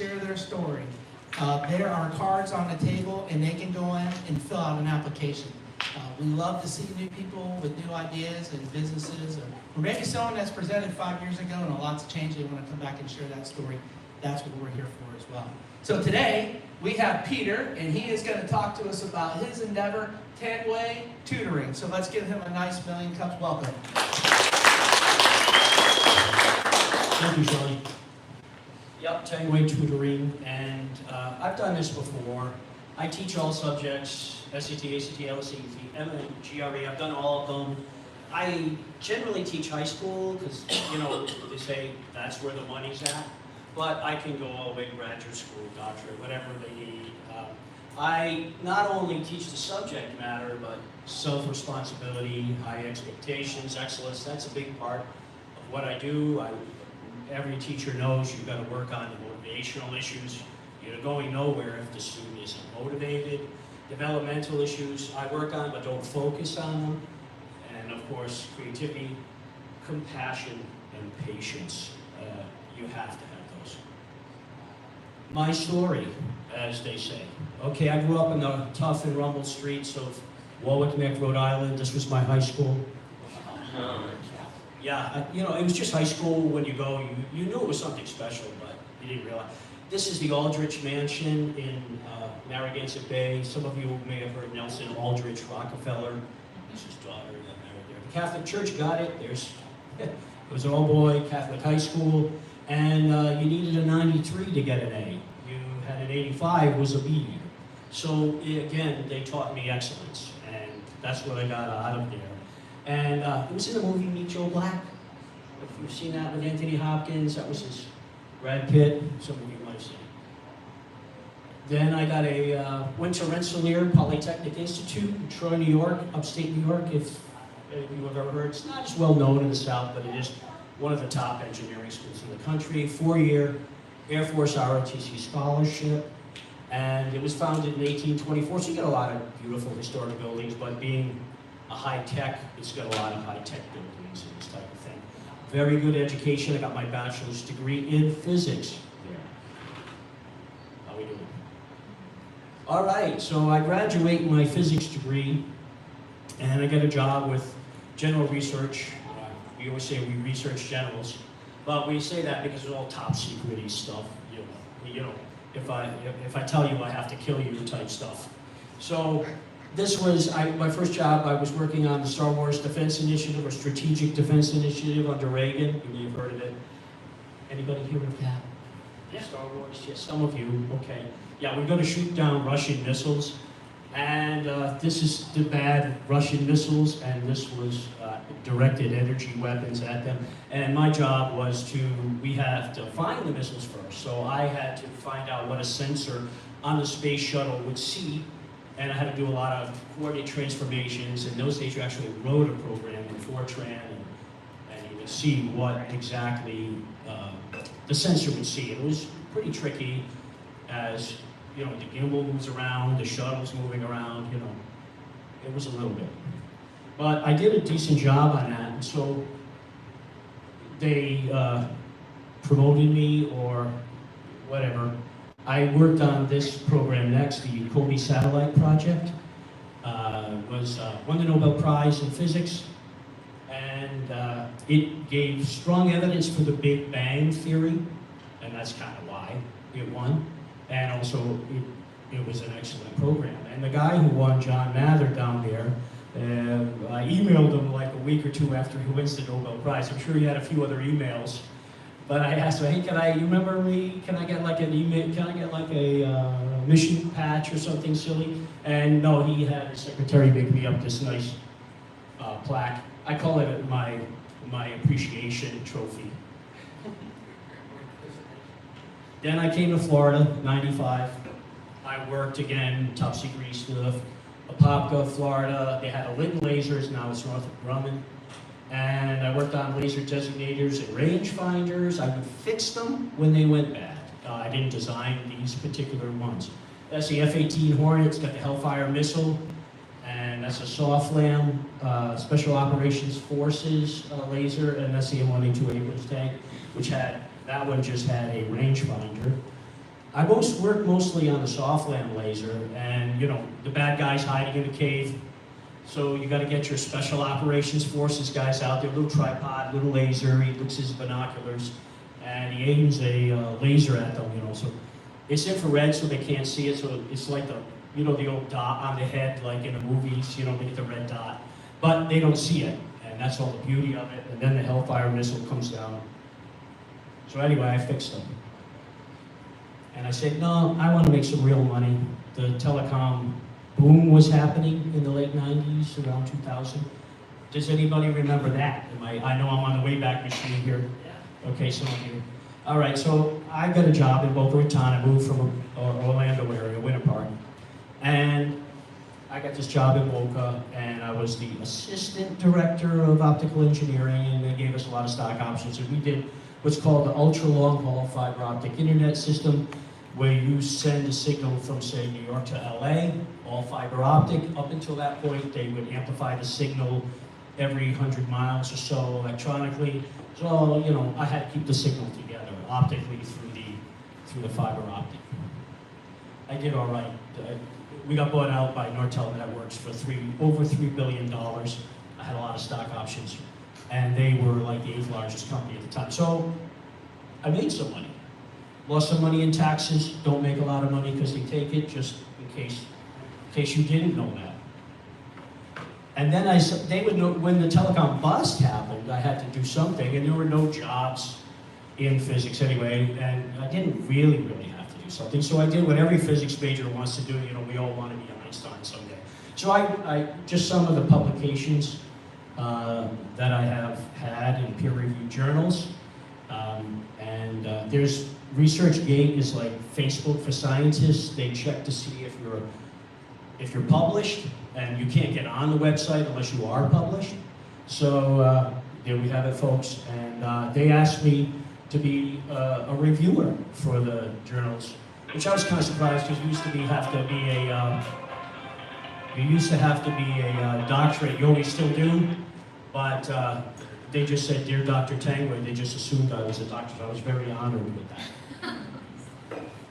share their story. There are cards on the table, and they can go in and fill out an application. We love to see new people with new ideas and businesses, or maybe someone that's presented 5 years ago and a lot's changed, they want to come back and share that story. That's what we're here for as well. So today, we have Peter, and he is going to talk to us about his endeavor, Tanguay Tutoring. So let's give him a nice million cups welcome. Thank you, Shirley. Yep, Tanguay Tutoring, and I've done this before. I teach all subjects, SAT, ACT, LSAT, GRE, I've done all of them. I generally teach high school because, you know, they say that's where the money's at. But I can go all the way to graduate school, doctorate, whatever they need. I not only teach the subject matter, but self-responsibility, high expectations, excellence. That's a big part of what I do. Every teacher knows you've got to work on the motivational issues. You're going nowhere if the student isn't motivated. Developmental issues I work on, but don't focus on them. And of course, creativity, compassion, and patience. You have to have those. My story, as they say. Okay, I grew up in the tough and rumble streets of Warwick Neck, Rhode Island. This was my high school. Yeah, you know, it was just high school. When you go, you knew it was something special, but you didn't realize. This is the Aldrich Mansion in Narragansett Bay. Some of you may have heard Nelson Aldrich Rockefeller. This is his daughter that married there. The Catholic Church got it. It was an all-boy Catholic high school, and you needed a 93 to get an A. You had an 85 was a B. So again, they taught me excellence, and that's what I got out of there. And it was in the movie Meet Joe Black. If you've seen that with Anthony Hopkins, that was his Brad Pitt. Some of you might have seen it. Then I got went to Rensselaer Polytechnic Institute in Troy, New York, upstate New York. If you have ever heard, it's not as well known in the South, but it is one of the top engineering schools in the country. 4-year Air Force ROTC scholarship. And it was founded in 1824, so you get a lot of beautiful historic buildings, but being a high-tech, it's got a lot of high-tech buildings and this type of thing. Very good education. I got my bachelor's degree in physics there. How we doing? All right, so I graduate my physics degree, and I get a job with general research. We always say we research generals, but we say that because it's all top secret-y stuff. You know, if I tell you I have to kill you type stuff. So this was my first job. I was working on the Star Wars Defense Initiative, or Strategic Defense Initiative under Reagan. You may have heard of it. Anybody hear of that? Yeah. Star Wars, yes, some of you, okay. Yeah, we're going to shoot down Russian missiles. And this is the bad Russian missiles, and this was directed energy weapons at them. And my job was we have to find the missiles first. So I had to find out what a sensor on the space shuttle would see, and I had to do a lot of coordinate transformations. In those days, you actually wrote a program in Fortran, and you would see what exactly the sensor would see. It was pretty tricky, as you know, the gimbal moves around, the shuttle's moving around, you know, it was a little bit. But I did a decent job on that, and so they promoted me or whatever. I worked on this program next, the COBE satellite project. Won the Nobel Prize in physics, and it gave strong evidence for the Big Bang theory, and that's kind of why it won. And also, it was an excellent program. And the guy who won, John Mather, down there, I emailed him like a week or two after he wins the Nobel Prize. I'm sure he had a few other emails. But I asked him, hey, you remember me? Can I get like an email? Can I get like a mission patch or something silly? And no, he had his secretary make me up this nice plaque. I call it my appreciation trophy. Then I came to Florida, 95. I worked again, top secret stuff, Apopka, Florida. They had a Linton Lasers, now it's Northrop Grumman. And I worked on laser designators and rangefinders. I would fix them when they went bad. I didn't design these particular ones. That's the F-18 Hornet. It's got the Hellfire missile, and that's a SOFLAM, Special Operations Forces laser, and that's the M1A2 Abrams tank, which that one just had a rangefinder. I work mostly on the soft-land laser, and you know, the bad guy's hiding in a cave. So you got to get your special operations forces guys out there, little tripod, little laser. He looks his binoculars, and he aims a laser at them. You know, so it's infrared, so they can't see it. So it's like the, you know, the old dot on the head, like in the movies. You know, they get the red dot, but they don't see it, and that's all the beauty of it. And then the Hellfire missile comes down. So anyway, I fixed them, and I said, no, I want to make some real money. The telecom boom was happening in the late 90s, around 2000. Does anybody remember that? I know I'm on the Wayback Machine here. Okay, some of you. All right, so I got a job in Boca Raton. I moved from Orlando area, Winter Park. And I got this job in Boca, and I was the assistant director of optical engineering, and they gave us a lot of stock options. And we did what's called the ultra long haul fiber optic internet system, where you send a signal from, say, New York to LA, all fiber optic. Up until that point, they would amplify the signal every 100 miles or so electronically. So, you know, I had to keep the signal together optically through the fiber optic. I did all right. We got bought out by Nortel Networks for over $3 billion. I had a lot of stock options, and they were like the 8th largest company at the time. So I made some money. Lost some money in taxes, don't make a lot of money because they take it, just in case you didn't know that. And then they would know, when the telecom bust happened, I had to do something, and there were no jobs in physics anyway, and I didn't really have to do something. So I did what every physics major wants to do. You know, we all want to be Einstein someday. So I just some of the publications that I have had in peer-reviewed journals, and there's ResearchGate is like Facebook for scientists. They check to see if you're published, and you can't get on the website unless you are published. So there we have it, folks. And they asked me to be a reviewer for the journals, which I was kind of surprised because you used to have to be a doctorate. You always still do, but they just said, "Dear Dr. Tanguay." They just assumed I was a doctor. So I was very honored with that.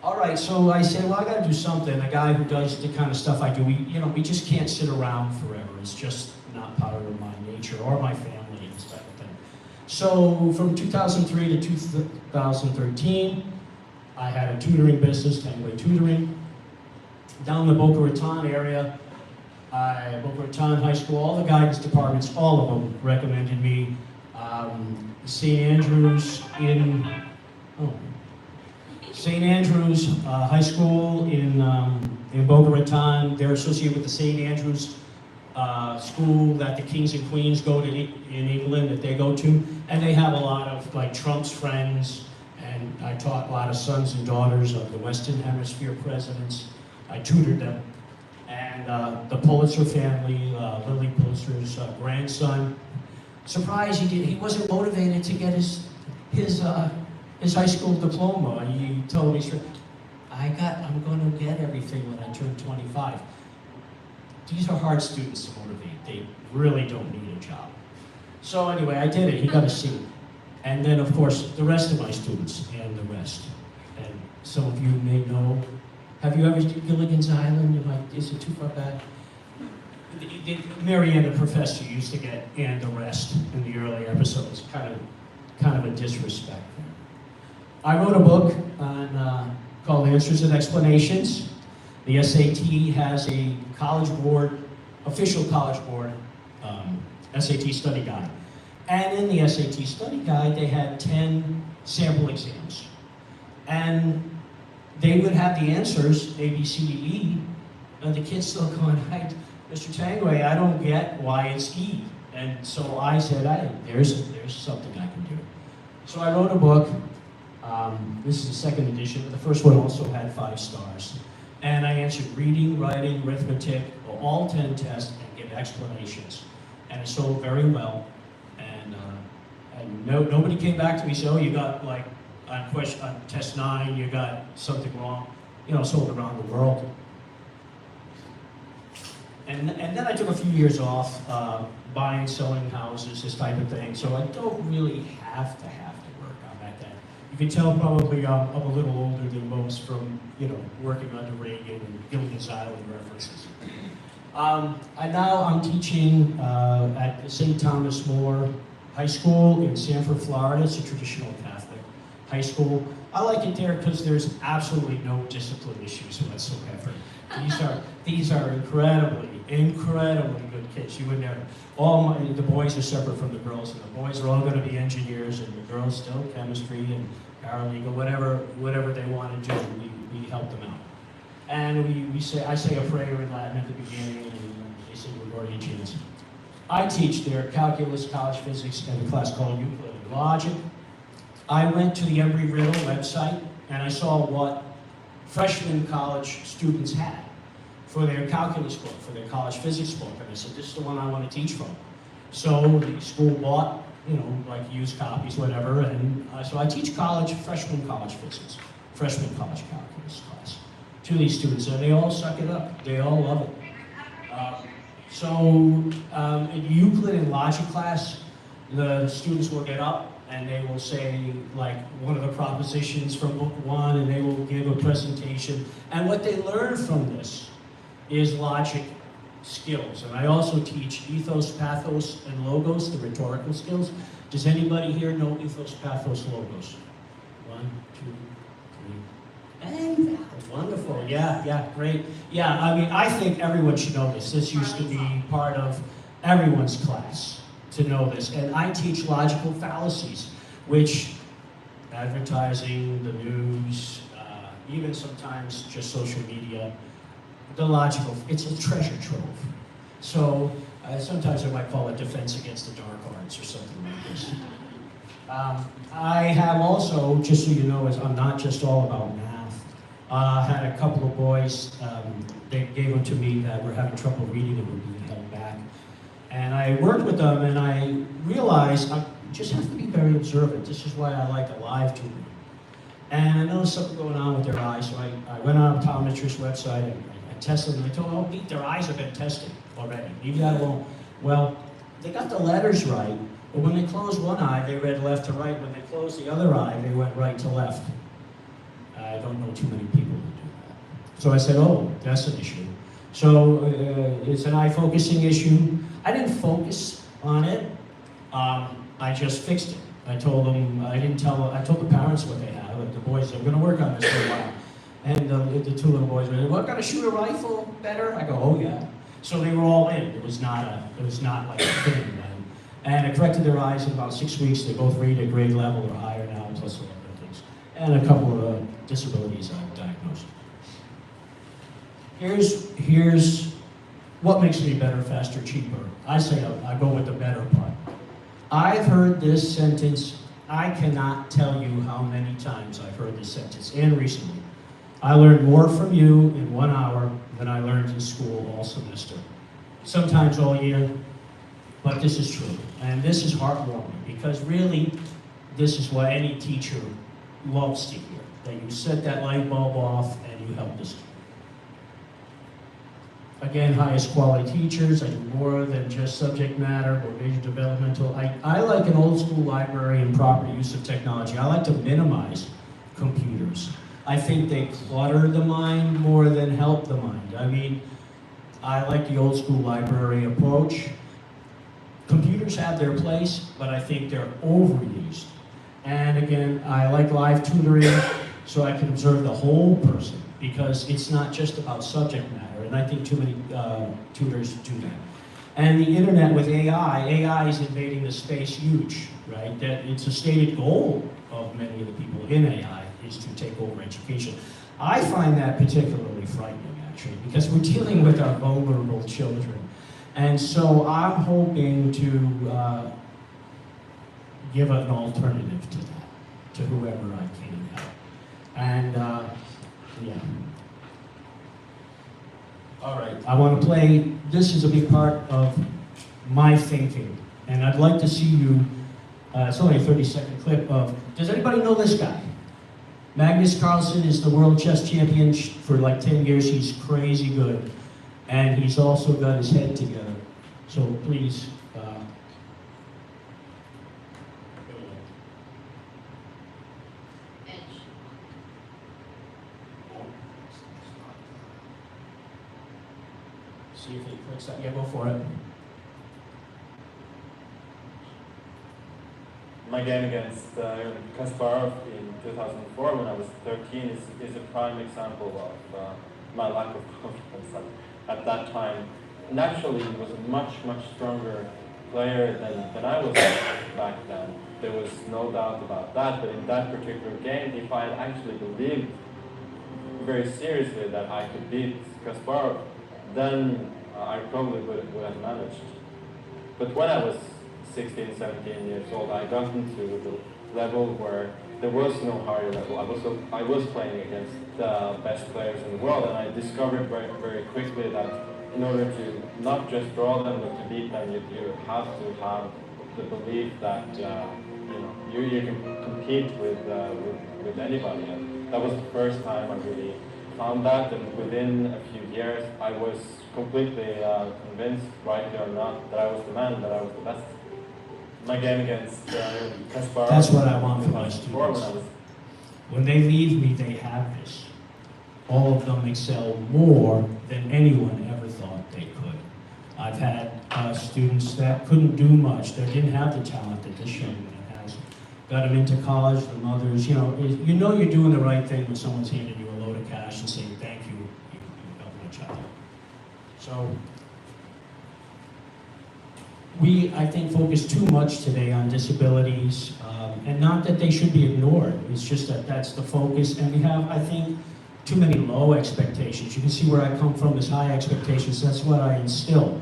All right, so I said, well, I got to do something. A guy who does the kind of stuff I do, we just can't sit around forever. It's just not part of my nature or my family and this type of thing. So from 2003 to 2013, I had a tutoring business, Tanguay Tutoring, down in the Boca Raton area. Boca Raton High School, all the guidance departments, all of them recommended me. St. Andrews St. Andrews High School in Boca Raton. They're associated with the St. Andrews school that the kings and queens go to in England, that they go to. And they have a lot of like Trump's friends, and I taught a lot of sons and daughters of the Western Hemisphere presidents. I tutored them. And the Pulitzer family, Lily Pulitzer's grandson. Surprise, he wasn't motivated to get his high school diploma. He told me, I'm going to get everything when I turn 25. These are hard students to motivate. They really don't need a job. So anyway, I did it. He got a C. And then, of course, the rest of my students and the rest. And some of you may know, have you ever seen Gilligan's Island? Is it too far back? Mary Ann, the professor, used to get "and the rest" in the early episodes. Kind of a disrespect. I wrote a book called Answers and Explanations. The SAT has a college board, official college board, SAT study guide. And in the SAT study guide, they had 10 sample exams. And they would have the answers, A, B, C, D, E, and the kids still going, Mr. Tanguay, I don't get why it's E. And so I said, there's something I can do. So I wrote a book. This is the second edition. The first one also had 5 stars. And I answered reading, writing, arithmetic, all 10 tests, and gave explanations. And it sold very well. And nobody came back to me and said, oh, you got like, on test 9, you got something wrong. Sold around the world. And then I took a few years off, buying, selling houses, this type of thing. So I don't really have to work. I'm at that You can tell probably I'm a little older than most from, working under Reagan and Gilligan's Island references. I'm teaching at St. Thomas More High School in Sanford, Florida. It's a traditional Catholic high school. I like it there because there's absolutely no discipline issues whatsoever. These are incredibly good kids. You would never. The boys are separate from the girls, and the boys are all going to be engineers, and the girls still chemistry and paralegal, whatever they want to do. We help them out, and I say a prayer in Latin at the beginning, and they sing Gregorian chants. I teach there calculus, college physics, and a class called Euclid and Logic. I went to the Embry-Riddle website, and I saw what freshman college students had for their calculus book, for their college physics book, and I said, this is the one I want to teach from. So the school bought, like used copies, whatever, and so I teach freshman college physics, freshman college calculus class to these students, and they all suck it up. They all love it. In Euclid and Logic class, the students will get up and they will say like one of the propositions from book one, and they will give a presentation. And what they learn from this is logic skills. And I also teach ethos, pathos, and logos, the rhetorical skills. Does anybody here know ethos, pathos, logos? 1, 2, 3. And wonderful, yeah, great. Yeah, I think everyone should know this. This used to be part of everyone's class to know this. And I teach logical fallacies, which advertising, the news, even sometimes just social media, it's a treasure trove. So sometimes I might call it defense against the dark arts or something like this. I have also, just so you know, I'm not just all about math. Had a couple of boys, they gave them to me that were having trouble reading and were being held back. And I worked with them, and I realized I just have to be very observant. This is why I like a live tutoring. And I noticed something going on with their eyes, so I went on the optometrist website, and I tested them. I told them, oh, Pete, their eyes have been tested already. Leave that alone. Well, they got the letters right, but when they closed one eye, they read left to right. When they closed the other eye, they went right to left. I don't know too many people who do that. So I said, oh, that's an issue. So it's an eye focusing issue. I didn't focus on it. I just fixed it. I told them, I told the parents what they have. The boys, I'm going to work on this for a while. And the two little boys were, what, got to shoot a rifle better? I go, oh yeah. So they were all in. It was not like a thing. And I corrected their eyes in about 6 weeks. They both read at grade level or higher now, plus a lot of things. And a couple of disabilities I've diagnosed. Here's what makes me better, faster, cheaper. I say I go with the better part. I've heard this sentence, I cannot tell you how many times I've heard this sentence, and recently. I learned more from you in 1 hour than I learned in school all semester. Sometimes all year, but this is true. And this is heartwarming, because really, this is what any teacher loves to hear, that you set that light bulb off and you help the student. Again, highest quality teachers. I do more than just subject matter or major developmental. I like an old school library and proper use of technology. I like to minimize computers. I think they clutter the mind more than help the mind. I like the old school library approach. Computers have their place, but I think they're overused. And again, I like live tutoring so I can observe the whole person, because it's not just about subject matter. And I think too many tutors do that. And the internet with AI is invading the space huge, right? That it's a stated goal of many of the people in AI is to take over education. I find that particularly frightening, actually, because we're dealing with our vulnerable children. And so I'm hoping to give an alternative to that, to whoever I can help. And yeah. All right, I want to play, this is a big part of my thinking, and I'd like to see you, it's only a 30-second clip of, does anybody know this guy? Magnus Carlsen is the world chess champion for like 10 years, he's crazy good, and he's also got his head together, so please, See if it clicks out. Yeah, go for it. My game against Kasparov in 2004 when I was 13 is a prime example of my lack of confidence at that time. Naturally, he was a much stronger player than I was back then. There was no doubt about that, but in that particular game, if I had actually believed very seriously that I could beat Kasparov, then I probably would have managed. But when I was 16, 17 years old, I got into the level where there was no higher level. I was playing against the best players in the world, and I discovered very quickly that in order to not just draw them, but to beat them, you have to have the belief that you can compete with anybody. And that was the first time I really found that, and within a few years, I was completely convinced, rightly or not, that I was the man, that I was the best. My game against Kasparov. That's what I want for my students. When they leave me, they have this. All of them excel more than anyone ever thought they could. I've had students that couldn't do much, that didn't have the talent that this young man has. Got them into college, the mothers, you know you're doing the right thing when someone's handing you a load of cash and saying, thank you, you helped my child. So, we, I think, focus too much today on disabilities, and not that they should be ignored. It's just that that's the focus, and we have, I think, too many low expectations. You can see where I come from is high expectations. That's what I instill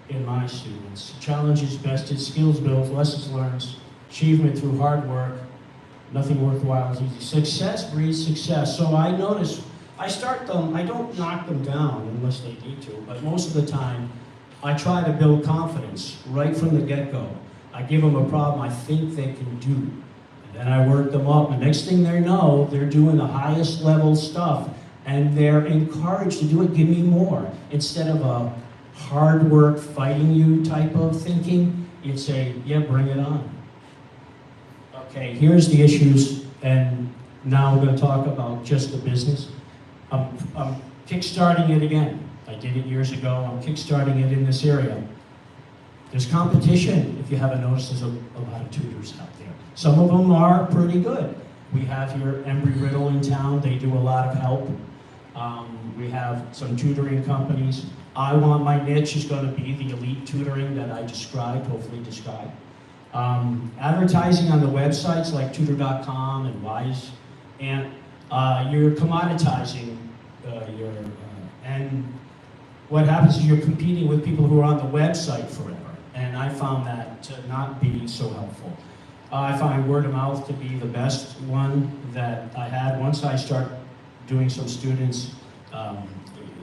in my students. Challenges bested, skills built, lessons learned, achievement through hard work. Nothing worthwhile is easy. Success breeds success. So I notice, I start them, I don't knock them down unless they need to, but most of the time, I try to build confidence right from the get-go. I give them a problem I think they can do. And then I work them up. The next thing they know, they're doing the highest level stuff, and they're encouraged to do it. Give me more. Instead of a hard work, fighting you type of thinking, you'd say, yeah, bring it on. Okay, here's the issues, and now we're going to talk about just the business. I'm kickstarting it again. I did it years ago. I'm kickstarting it in this area. There's competition. If you haven't noticed, there's a lot of tutors out there. Some of them are pretty good. We have here Embry-Riddle in town. They do a lot of help. We have some tutoring companies. I want my niche is going to be the elite tutoring that I described, hopefully described. Advertising on the websites like peter.tanguay and Wise, and you're commoditizing and what happens is you're competing with people who are on the website forever, and I found that to not be so helpful. I find word of mouth to be the best one that I had. Once I start doing some students,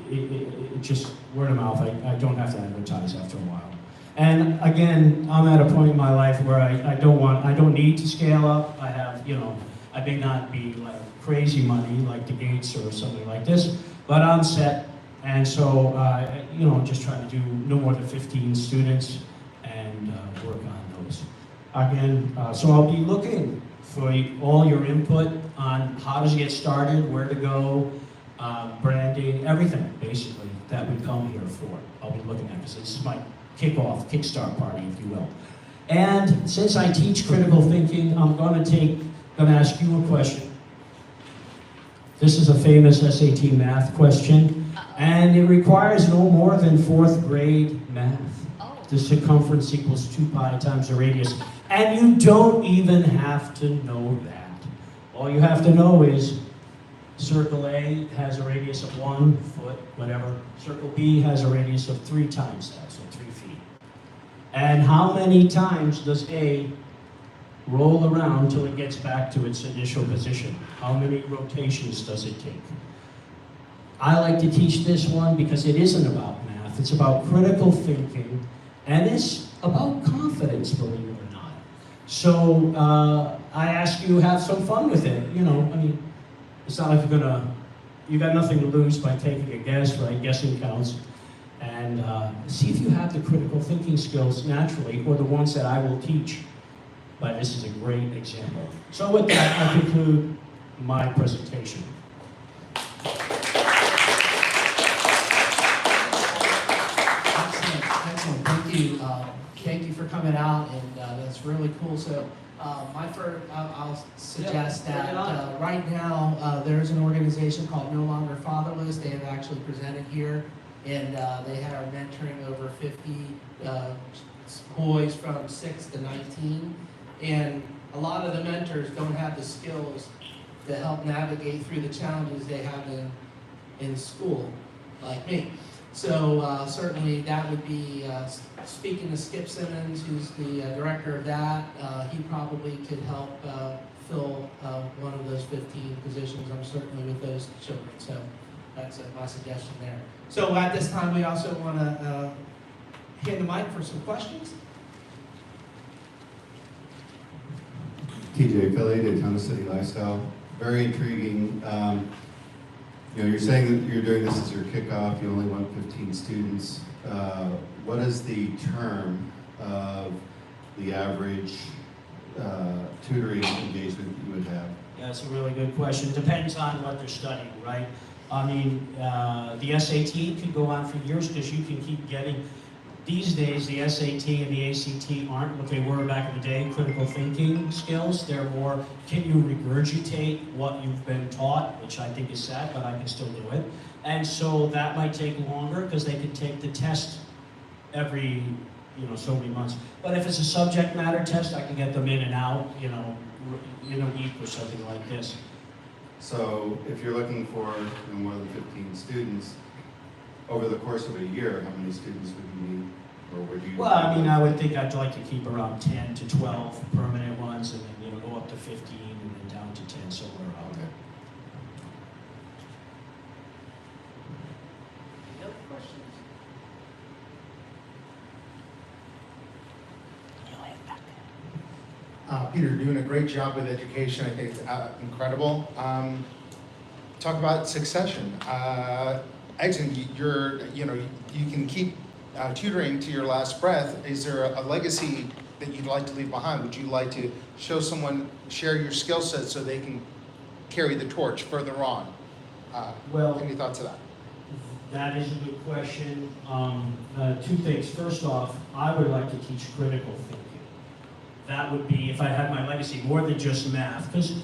it just word of mouth. I don't have to advertise after a while. And again, I'm at a point in my life where I don't need to scale up. I have, I may not be like crazy money like the Gates or something like this, but I'm set. And so, just trying to do no more than 15 students and work on those. Again, so I'll be looking for all your input on how to get started, where to go, branding, everything, basically, that we come here for. I'll be looking at this. This is my kickoff, kickstart party, if you will. And since I teach critical thinking, I'm going to ask you a question. This is a famous SAT math question. And it requires no more than 4th grade math. Oh. The circumference equals 2 pi times the radius. And you don't even have to know that. All you have to know is circle A has a radius of 1 foot, whatever. Circle B has a radius of 3 times that, so 3 feet. And how many times does A roll around till it gets back to its initial position? How many rotations does it take? I like to teach this one because it isn't about math. It's about critical thinking, and it's about confidence, believe it or not. So I ask you to have some fun with it. It's not like you got nothing to lose by taking a guess, right? Guessing counts. And see if you have the critical thinking skills naturally, or the ones that I will teach. But this is a great example. So with that, I conclude my presentation. coming out, and that's really cool. So I'll suggest Yeah, bring it that on. right now there's an organization called No Longer Fatherless. They have actually presented here, and they are mentoring over 50 boys from 6 to 19. And a lot of the mentors don't have the skills to help navigate through the challenges they have in school, like me. So certainly that would be, speaking to Skip Simmons, who's the director of that, he probably could help fill one of those 15 positions, I'm certainly with those children. So that's my suggestion there. So at this time, we also want to hand the mic for some questions. TJ Philly, Daytona City Lifestyle. Very intriguing. You're saying that you're doing this as your kickoff. You only want 15 students. What is the term of the average tutoring engagement that you would have? Yeah, that's a really good question. Depends on what they're studying, right? I mean, the SAT could go on for years because you can keep getting. These days, the SAT and the ACT aren't what they were back in the day, critical thinking skills. They're more, can you regurgitate what you've been taught, which I think is sad, but I can still do it. And so that might take longer because they can take the test every, so many months. But if it's a subject matter test, I can get them in and out, in a week or something like this. So if you're looking for more than 15 students, over the course of a year, how many students would you need? Or would you? Well, I mean, I would think I'd like to keep around 10 to 12 permanent ones, and then go up to 15, and then down to 10 somewhere around Okay. there. Any other questions? Peter, you're doing a great job with education. I think it's incredible. Talk about succession. Excellent. You can keep tutoring to your last breath. Is there a legacy that you'd like to leave behind? Would you like to show someone, share your skill set so they can carry the torch further on? Well, any thoughts of that? that is a good question. Two things. First off, I would like to teach critical thinking. That would be, if I had my legacy, more than just math. Because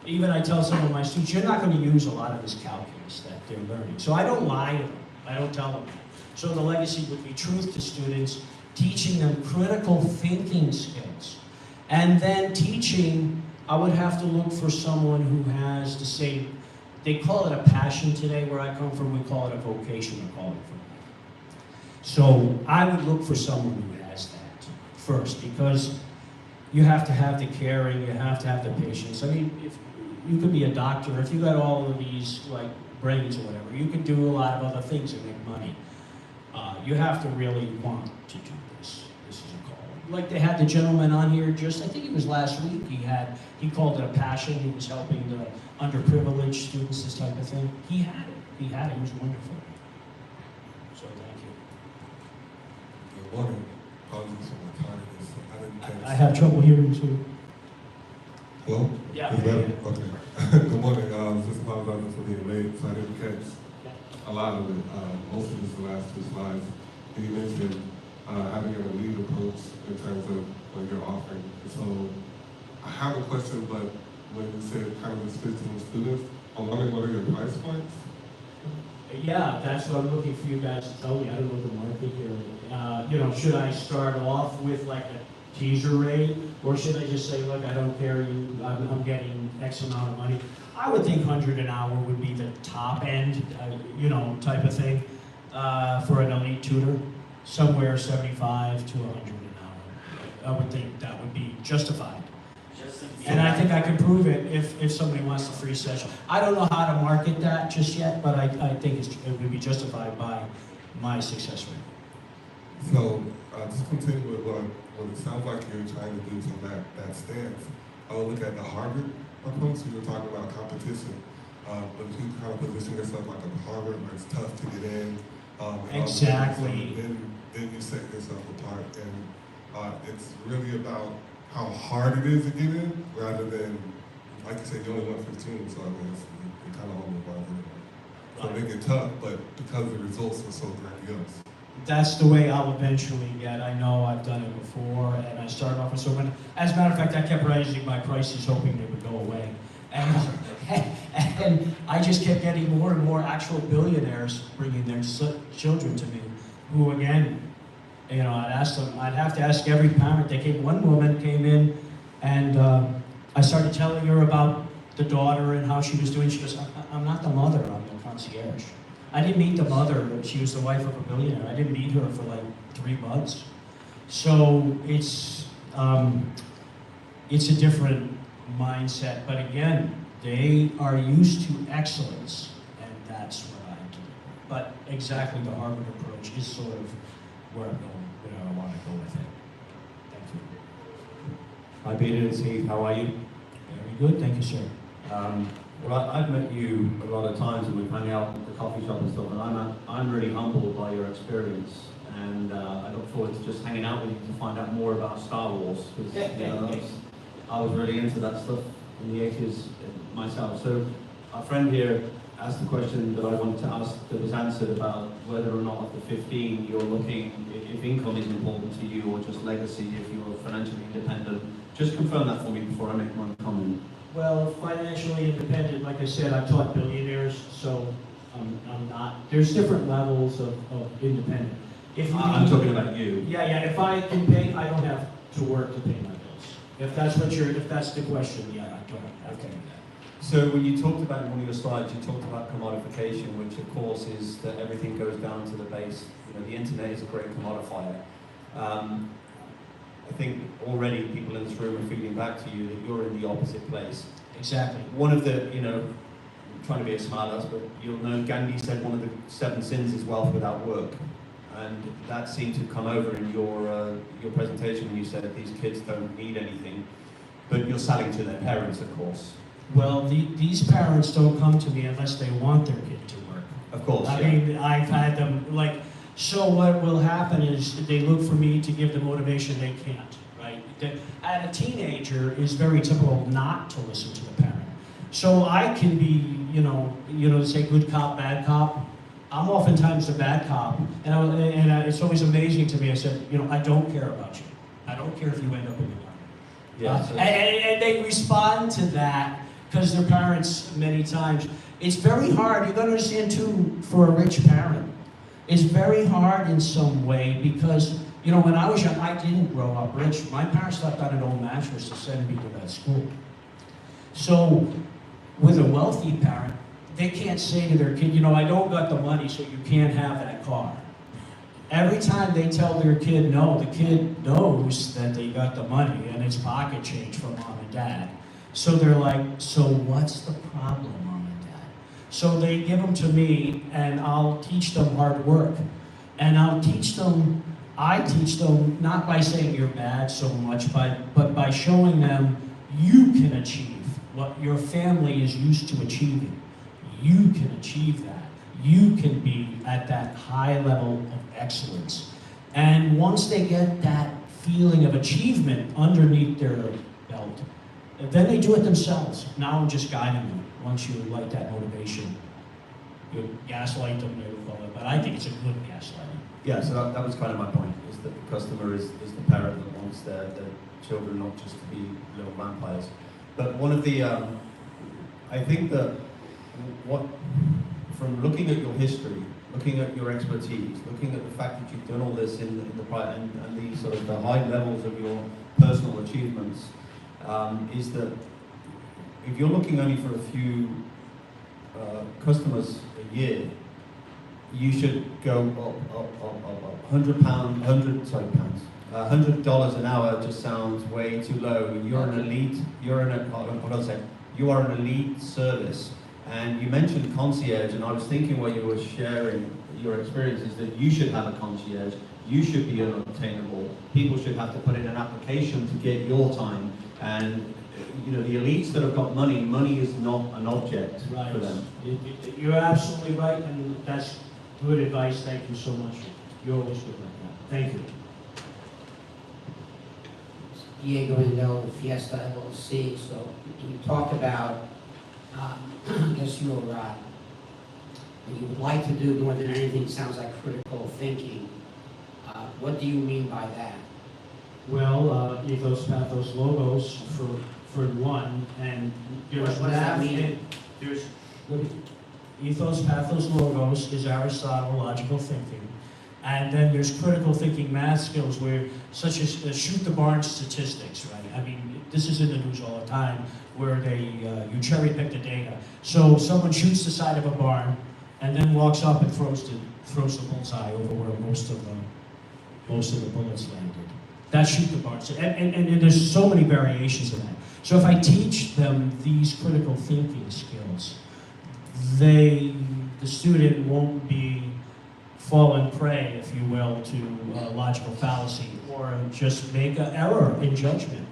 even I tell some of my students, you're not going to use a lot of this calculus that they're learning. So I don't lie to them. I don't tell them that. So the legacy would be truth to students, teaching them critical thinking skills. And then teaching, I would have to look for someone who has the same, they call it a passion today where I come from, we call it a vocation, or call it from. So I would look for someone who has that first, because you have to have the caring, you have to have the patience. I mean, if you could be a doctor, if you got all of these like brains or whatever, you could do a lot of other things and make money. You have to really want to do this. This is a call. Like they had the gentleman on here just, I think it was last week, he called it a passion. He was helping the underprivileged students, this type of thing. He had it. He was wonderful. So thank you. Good morning. Apologies for my tardiness. I didn't catch. I have trouble hearing too. Hello? Yeah. Is that, okay. Good morning. Just apologizing for being late, so I didn't catch a lot of it. Most of the last two slides. And you mentioned having a lead approach in terms of what you're offering. So I have a question, but when you said kind of just 15 students, I'm wondering what are your price points? Yeah, that's what I'm looking for you guys to tell me. I don't know the market here. Should I start off with like a teaser rate, or should I just say, look, I don't care, I'm getting X amount of money? I would think 100 an hour would be the top end, type of thing for an elite tutor. Somewhere 75 to 100 an hour. I would think that would be justified. And I think I can prove it if somebody wants a free session. I don't know how to market that just yet, but I think it would be justified by my success rate. So just continue with what it sounds like you're trying to do to that stance. I would look at the Harvard approach. You were talking about competition, but you kind of position yourself like a Harvard where it's tough to get in. Exactly. Then you set yourself apart, and it's really about how hard it is to get in, rather than, like you said, you only want 15, so I mean, it kind of almost runs anyway. So make it tough, but because the results were so grandiose. that's the way I'll eventually get. I know I've done it before, and I started off with so many. As a matter of fact, I kept raising my prices, hoping they would go away. And I just kept getting more and more actual billionaires bringing their children to me, who again, you know, I'd ask them, I'd have to ask every parent. One woman came in, and I started telling her about the daughter and how she was doing. She goes, I'm not the mother, I'm the concierge. I didn't meet the mother, she was the wife of a billionaire. I didn't meet her for like 3 months. So it's a different mindset, but again, they are used to excellence, and that's what I do. But exactly the Harvard approach is sort of where I'm going, where I want to go with it. Thank you. Hi Peter and Steve, how are you? Very good, thank you, sir. Well, I've met you a lot of times, and we've hung out at the coffee shop and stuff, and I'm really humbled by your experience, and I look forward to just hanging out with you to find out more about Star Wars, because you know, I was really into that stuff in the 80s myself. So our friend here asked the question that I wanted to ask that was answered about whether or not after 15 you're looking, if income is important to you or just legacy, if you're financially independent. Just confirm that for me before I make my comment. Well, financially independent, like I said, I've taught billionaires, so I'm not, there's different levels of independent. If I'm talking about you. Yeah, if I can pay, I don't have to work to pay my bills. If that's the question, yeah, I don't have to do that. So when you talked about in one of your slides, you talked about commodification, which of course is that everything goes down to the base. You know, the internet is a great commodifier. I think already people in this room are feeding back to you that you're in the opposite place. Exactly. One of the, you know, I'm trying to be a smart ass, but you'll know Gandhi said one of the 7 sins is wealth without work. And that seemed to come over in your presentation when you said that these kids don't need anything, but you're selling to their parents, of course. Well, these parents don't come to me unless they want their kid to work. Of course, I yeah. mean, I've had them, like, so what will happen is they look for me to give the motivation they can't, right? And a teenager is very typical not to listen to the parent. So I can be, you know, say good cop, bad cop. I'm oftentimes the bad cop, and it's always amazing to me. I said, you know, I don't care about you. I don't care if you end up in the army. Yeah, And they respond to that because their parents, many times, it's very hard. You got to understand too, for a rich parent, it's very hard in some way because, you know, when I was young, I didn't grow up rich. My parents slept on an old mattress to send me to that school. So, with a wealthy parent, they can't say to their kid, you know, I don't got the money, so you can't have that car. Every time they tell their kid no, the kid knows that they got the money and it's pocket change from mom and dad. So they're like, so what's the problem, mom and dad? So they give them to me, and I'll teach them hard work. And I teach them not by saying you're bad so much, but by showing them you can achieve what your family is used to achieving. You can achieve that. You can be at that high level of excellence. And once they get that feeling of achievement underneath their belt, then they do it themselves. Now I'm just guiding them. Once you light that motivation, you gaslight them, they will follow it. But I think it's a good gaslighting. Yeah, so that was kind of my point, is that the customer is the parent that wants their children not just to be little vampires. But one of the, I think that from looking at your history, looking at your expertise, looking at the fact that you've done all this in the private and the sort of the high levels of your personal achievements, is that if you're looking only for a few customers a year, you should go up. $100 an hour just sounds way too low. You're an elite. You are an elite service. And you mentioned concierge, and I was thinking while you were sharing your experiences that you should have a concierge. You should be unobtainable. People should have to put in an application to get your time. And you know, the elites that have got money, money is not an object for them. You're absolutely right, and that's good advice. Thank you so much. You're always good like that. Thank you. Diego Rendell, Fiesta LLC. So you talked about, I guess what you would like to do more than anything sounds like critical thinking. What do you mean by that? Well, ethos, pathos, logos for one, and there's What does that math mean? and there's ethos, pathos, logos is Aristotle logical thinking, and then there's critical thinking math skills where such as shoot the barn statistics, right? I mean, this is in the news all the time where you cherry pick the data. So someone shoots the side of a barn and then walks up and throws the bullseye over where most of the bullets landed. That's shoot the barn. And there's so many variations of that. So if I teach them these critical thinking skills, the student won't be fallen prey, if you will, to logical fallacy or just make an error in judgment.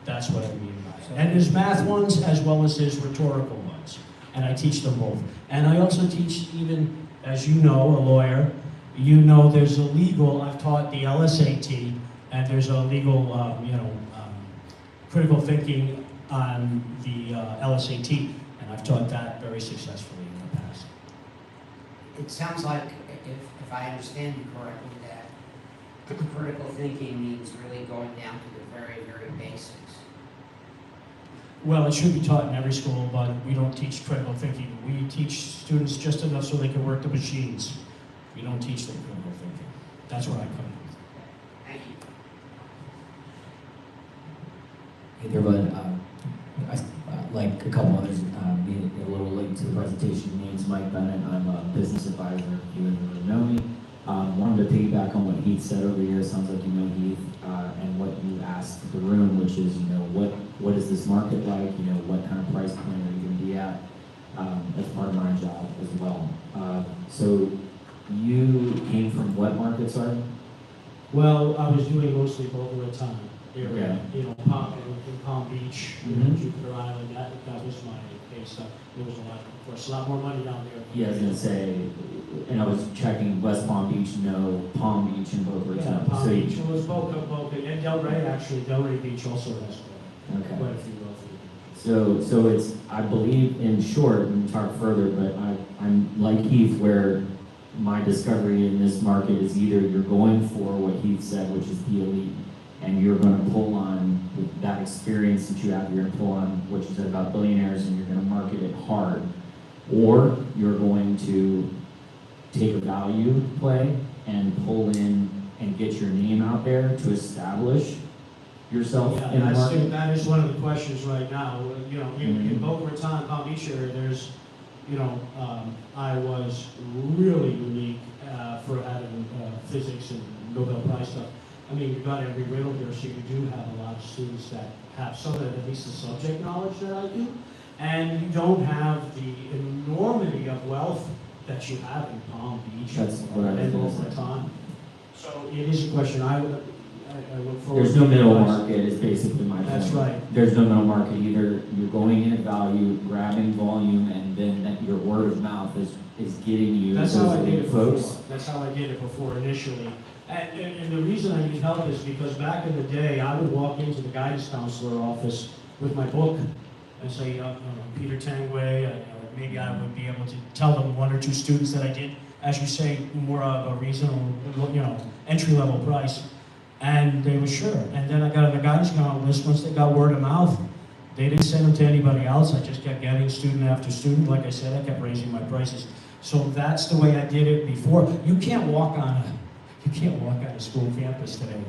That's what I mean by it. And there's math ones as well as there's rhetorical ones. And I teach them both. And I also teach, even, as you know, a lawyer, you know there's a legal, I've taught the LSAT, and there's a legal, critical thinking on the LSAT, and I've taught that very successfully in the past. It sounds like, if I understand you correctly, that critical thinking means really going down to the very, very basics. Well, it should be taught in every school, but we don't teach critical thinking. We teach students just enough so they can work the machines. We don't teach them critical thinking. That's where I come in. Thank you. Hey there, bud. Like a couple others, being a little late to the presentation, my name's Mike Bennett. I'm a business advisor. You wouldn't know me. Wanted to piggyback on what Heath said over here. Sounds like you know Heath, and what you asked the room, which is, what is this market like? What kind of price point are you going to be at? That's part of my job as well. So you came from what market, sorry? Well, I was doing mostly Boca Raton area, Okay. In Palm Beach, Jupiter Island. That was my base stuff. There was a lot more money down there. Yeah, I was gonna say, and I was checking West Palm Beach, no, Palm Beach and Boca Yeah, Raton. Palm So you- Beach. It was Boca, and Delray, actually. Delray Beach also has Okay. quite a few wealthy. So it's, I believe, in short, and talk further, but I'm like Heath, where my discovery in this market is either you're going for what Heath said, which is the elite, and you're going to pull on with that experience that you have, you're going to pull on what you said about billionaires, and you're going to market it hard, or you're going to take a value play and pull in and get your name out there to establish yourself in the market. That is one of the questions right now. In Boca Raton, Palm Beach area, there's, I was really unique for having physics and Nobel Prize stuff. I mean, you've got every riddle here, so you do have a lot of students that have some of at least the subject knowledge that I do, and you don't have the enormity of wealth that you have in Palm Beach That's what I was and gonna Boca say. Raton. So it is a question I look forward There's to. no middle market is basically my point. That's right. There's no middle market either. You're going in at value, grabbing volume, and then your word of mouth is getting you That's those how I did elite it folks. before. That's how I did it before initially. And the reason I need help is because back in the day, I would walk into the guidance counselor office with my book and say, Peter Tanguay, maybe I would be able to tell them one or two students that I did, as you say, more of a reasonable, entry-level price. And they were sure. And then I got on the guidance counselor list. Once they got word of mouth, they didn't send them to anybody else. I just kept getting student after student. Like I said, I kept raising my prices. So that's the way I did it before. You can't walk on a school campus today.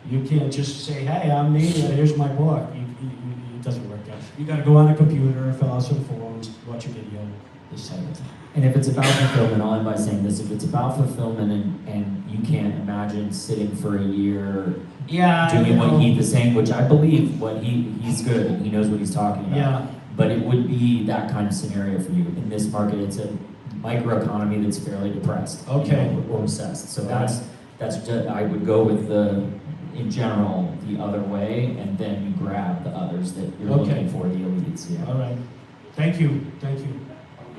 You can't just say, hey, I'm me, here's my book. It doesn't work out. You got to go on a computer, fill out some forms, watch a video, this type of thing. And if it's about fulfillment, I'll end by saying this, if it's about fulfillment and you can't imagine sitting for a year doing what Heath is saying, which I believe he's good and he knows what he's talking about. Yeah. But it would be that kind of scenario for you. In this market, it's a microeconomy that's fairly depressed. Okay. Or obsessed. So that's just, I would go with in general, the other way, and then you grab the others that you're looking for, the elites. Yeah. All right. Thank you.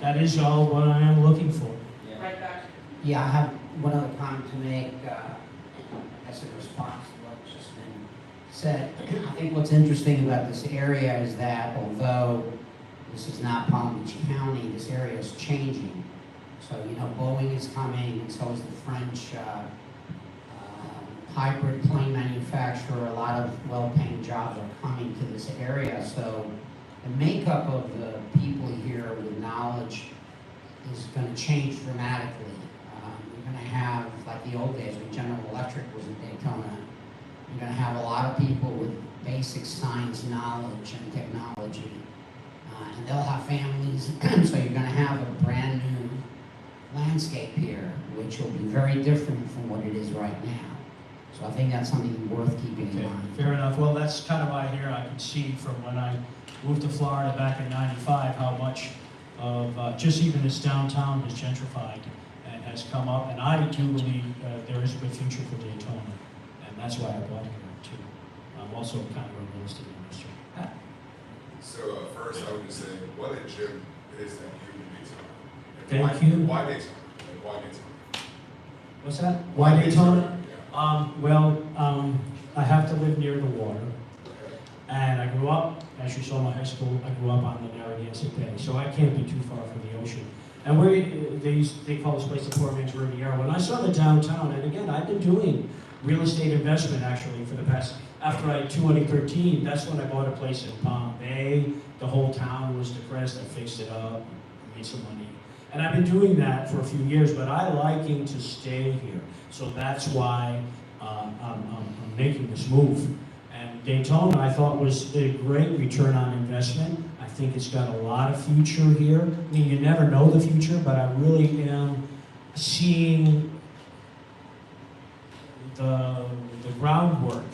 That is all what I am looking for. Yeah, I have one other comment to make as a response to what's just been said. I think what's interesting about this area is that although this is not Palm Beach County, this area is changing. So, Boeing is coming, and so is the French hybrid plane manufacturer, a lot of well-paying jobs are coming to this area. So the makeup of the people here with knowledge is going to change dramatically. You're going to have, like the old days when General Electric was in Daytona, you're going to have a lot of people with basic science knowledge and technology. And they'll have families, so you're going to have a brand new landscape here, which will be very different from what it is right now. So I think that's something worth keeping in mind. Fair enough. Well, that's kind of why here I could see from when I moved to Florida back in '95 how much of just even this downtown has gentrified and has come up. And I do believe there is a good future for Daytona, and that's why I bought here too. I'm also kind of a real estate investor. So first I would just say, what a gym is that you in Daytona? Thank you. Why Daytona? Like, why Daytona? What's that? Why Daytona? Yeah. I have to live near the water. And I grew up, as you saw in my high school, I grew up on the Narragansett Bay, so I can't be too far from the ocean. And they call this place the Poor Man's Riviera. When I saw the downtown, and again, I've been doing real estate investment actually for the past, after 2013, that's when I bought a place in Palm Bay. The whole town was depressed, I fixed it up, made some money. And I've been doing that for a few years, but I liking to stay here. So that's why I'm making this move. And Daytona, I thought, was a great return on investment. I think it's got a lot of future here. I mean, you never know the future, but I really am seeing the groundwork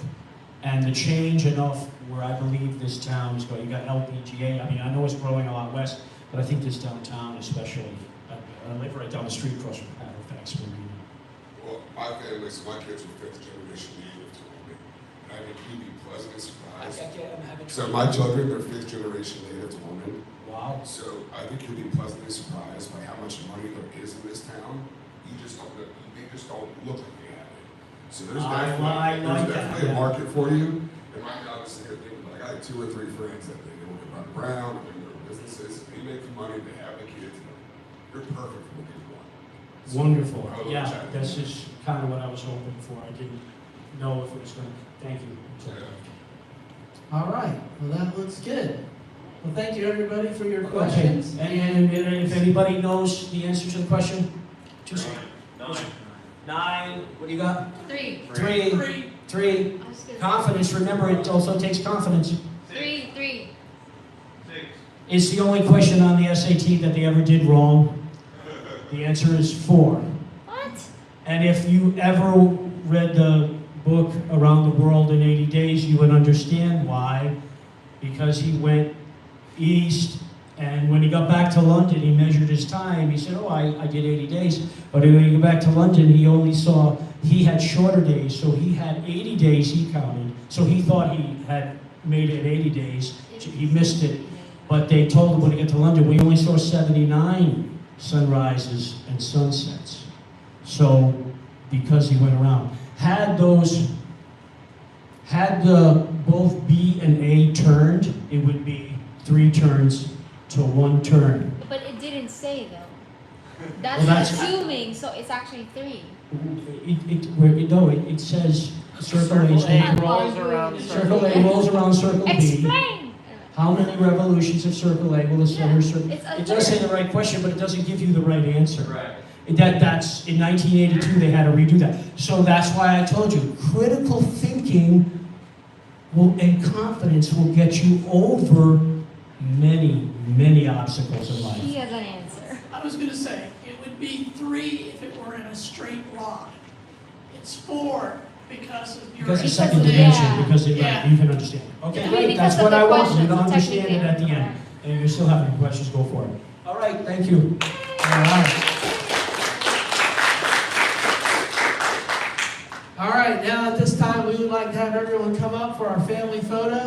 and the change enough where I believe this town is going. You got LPGA. I mean, I know it's growing a lot west, but I think this downtown especially. I live right down the street across from Halifax Marina. Well, my family, so my kids are fifth generation native to Women. And I think you'd be pleasantly surprised. So my children, they're fifth generation native to Women. Wow. So I think you'll be pleasantly surprised by how much money there is in this town. You just don't, they just don't look like they have it. So there's definitely a market for you. And right now, I'm sitting here thinking, like, I have 2 or 3 friends that they work at Ron Brown, and they're businesses, they make the money, they have the kids, you're perfect for what you want. So, Wonderful. I would Yeah, check. this is kind of what I was hoping for. I didn't know if it was going to. Thank you. Yeah. All right, well, that looks good. Well, thank you, everybody, for your questions. Okay. And if anybody knows the answer to the question? 2 seconds. 9. What do you got? 3. 3. Confidence. Remember, it also takes confidence. 3. It's the only question on the SAT that they ever did wrong. The answer is 4. What? And if you ever read the book Around the World in 80 Days, you would understand why. Because he went east, and when he got back to London, he measured his time. He said, oh, I did 80 days. But when he got back to London, he had shorter days, so he had 80 days he counted. So he thought he had made it 80 days. He missed it. But they told him when he got to London, we only saw 79 sunrises and sunsets. So, because he went around. Had the both B and A turned, it would be 3 turns to 1 turn. But it didn't say though. Well, That's assuming, so it's actually 3. It says circle A rolls around circle A rolls around circle B. Explain! How many revolutions of circle A will the center circle? It's It does say the right question, but it doesn't give you the right answer. Right. That's in 1982 they had to redo that. So that's why I told you, critical thinking and confidence will get you over many obstacles in life. He has an answer. I was going to say, it would be 3 if it were in a straight line. It's 4 because of your... Because the second Yeah. dimension, because you Yeah. can understand. Okay, I mean, great, because that's of what the I want, you questions, to understand it technically. at the end. And if you still have any questions, go for it. All right, thank you. All right. All right, now at this time, we would like to have everyone come up for our family photo.